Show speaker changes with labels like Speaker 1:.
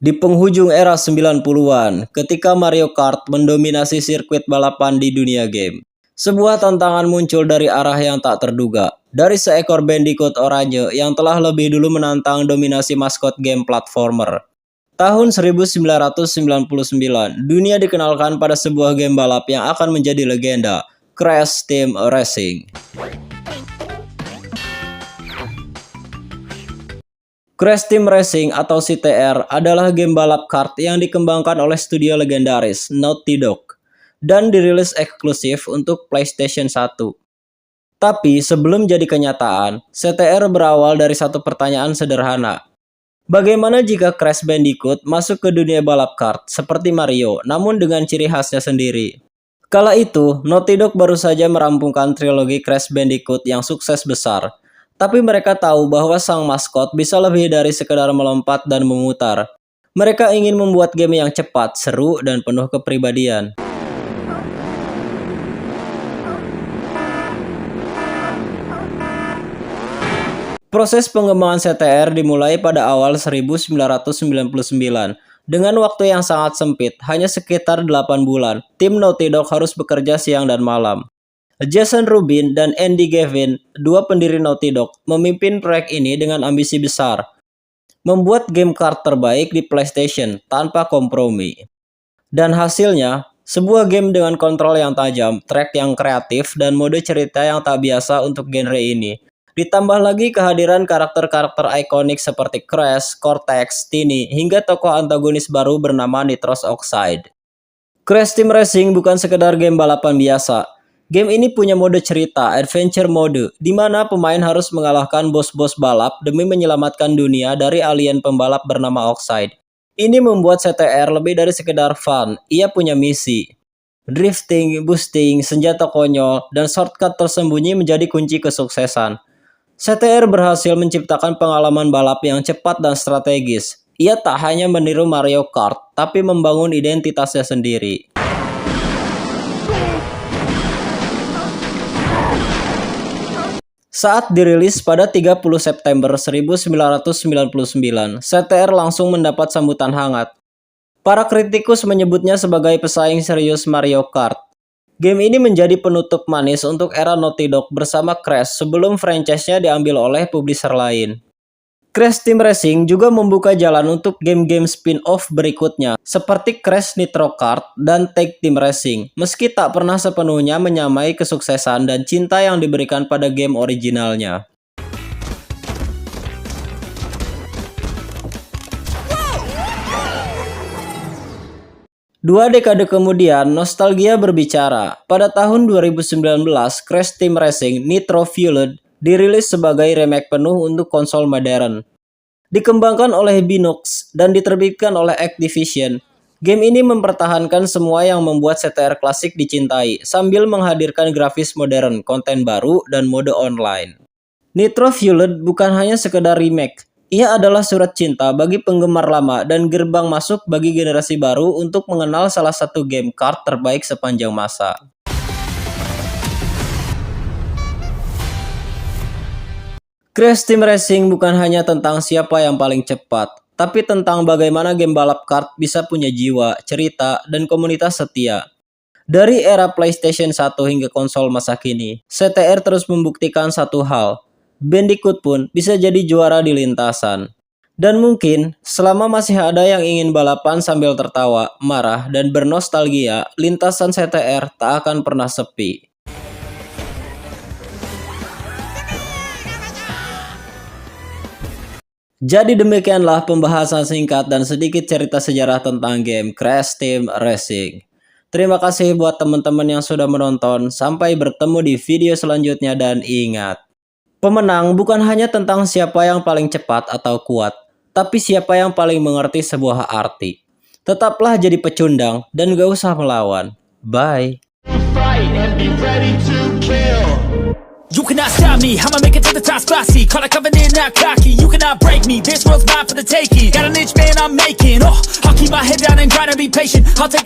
Speaker 1: Di penghujung era 90-an, ketika Mario Kart mendominasi sirkuit balapan di dunia game, sebuah tantangan muncul dari arah yang tak terduga, dari seekor Bandicoot oranye yang telah lebih dulu menantang dominasi maskot game platformer. Tahun 1999, dunia dikenalkan pada sebuah game balap yang akan menjadi legenda, Crash Team Racing. Crash Team Racing atau CTR adalah game balap kart yang dikembangkan oleh studio legendaris Naughty Dog dan dirilis eksklusif untuk PlayStation 1. Tapi sebelum jadi kenyataan, CTR berawal dari satu pertanyaan sederhana. Bagaimana jika Crash Bandicoot masuk ke dunia balap kart seperti Mario, namun dengan ciri khasnya sendiri? Kala itu, Naughty Dog baru saja merampungkan trilogi Crash Bandicoot yang sukses besar. Tapi mereka tahu bahwa sang maskot bisa lebih dari sekedar melompat dan memutar. Mereka ingin membuat game yang cepat, seru, dan penuh kepribadian. Proses pengembangan CTR dimulai pada awal 1999. Dengan waktu yang sangat sempit, hanya sekitar 8 bulan, tim Naughty Dog harus bekerja siang dan malam. Jason Rubin dan Andy Gavin, dua pendiri Naughty Dog, memimpin proyek ini dengan ambisi besar. Membuat game kart terbaik di PlayStation tanpa kompromi. Dan hasilnya, sebuah game dengan kontrol yang tajam, track yang kreatif, dan mode cerita yang tak biasa untuk genre ini. Ditambah lagi kehadiran karakter-karakter ikonik seperti Crash, Cortex, Tini, hingga tokoh antagonis baru bernama Nitrous Oxide. Crash Team Racing bukan sekedar game balapan biasa. Game ini punya mode cerita, adventure mode, di mana pemain harus mengalahkan bos-bos balap demi menyelamatkan dunia dari alien pembalap bernama Oxide. Ini membuat CTR lebih dari sekedar fun, ia punya misi. Drifting, boosting, senjata konyol, dan shortcut tersembunyi menjadi kunci kesuksesan. CTR berhasil menciptakan pengalaman balap yang cepat dan strategis. Ia tak hanya meniru Mario Kart, tapi membangun identitasnya sendiri. Saat dirilis pada 30 September 1999, CTR langsung mendapat sambutan hangat. Para kritikus menyebutnya sebagai pesaing serius Mario Kart. Game ini menjadi penutup manis untuk era Naughty Dog bersama Crash sebelum franchise-nya diambil oleh publisher lain. Crash Team Racing juga membuka jalan untuk game-game spin-off berikutnya, seperti Crash Nitro Kart dan Tag Team Racing, meski tak pernah sepenuhnya menyamai kesuksesan dan cinta yang diberikan pada game originalnya. Dua dekade kemudian, nostalgia berbicara. Pada tahun 2019, Crash Team Racing Nitro Fueled dirilis sebagai remake penuh untuk konsol modern. Dikembangkan oleh Binox dan diterbitkan oleh Activision, game ini mempertahankan semua yang membuat CTR klasik dicintai, sambil menghadirkan grafis modern, konten baru, dan mode online. Nitro Fueled bukan hanya sekedar remake, ia adalah surat cinta bagi penggemar lama dan gerbang masuk bagi generasi baru untuk mengenal salah satu game kart terbaik sepanjang masa. Crash Team Racing bukan hanya tentang siapa yang paling cepat, tapi tentang bagaimana game balap kart bisa punya jiwa, cerita, dan komunitas setia. Dari era PlayStation 1 hingga konsol masa kini, CTR terus membuktikan satu hal, Bandicoot pun bisa jadi juara di lintasan. Dan mungkin, selama masih ada yang ingin balapan sambil tertawa, marah, dan bernostalgia, lintasan CTR tak akan pernah sepi. Jadi demikianlah pembahasan singkat dan sedikit cerita sejarah tentang game Crash Team Racing. Terima kasih buat teman-teman yang sudah menonton. Sampai bertemu di video selanjutnya dan ingat, pemenang bukan hanya tentang siapa yang paling cepat atau kuat, tapi siapa yang paling mengerti sebuah arti. Tetaplah jadi pecundang dan gak usah melawan. Bye. You cannot stop me, I'ma make it to the top spicy. Call it covenant, not cocky. You cannot break me, this world's mine for the taking. Got an itch, man, I'm making. I'll keep my head down and grind and be patient. I'll take it.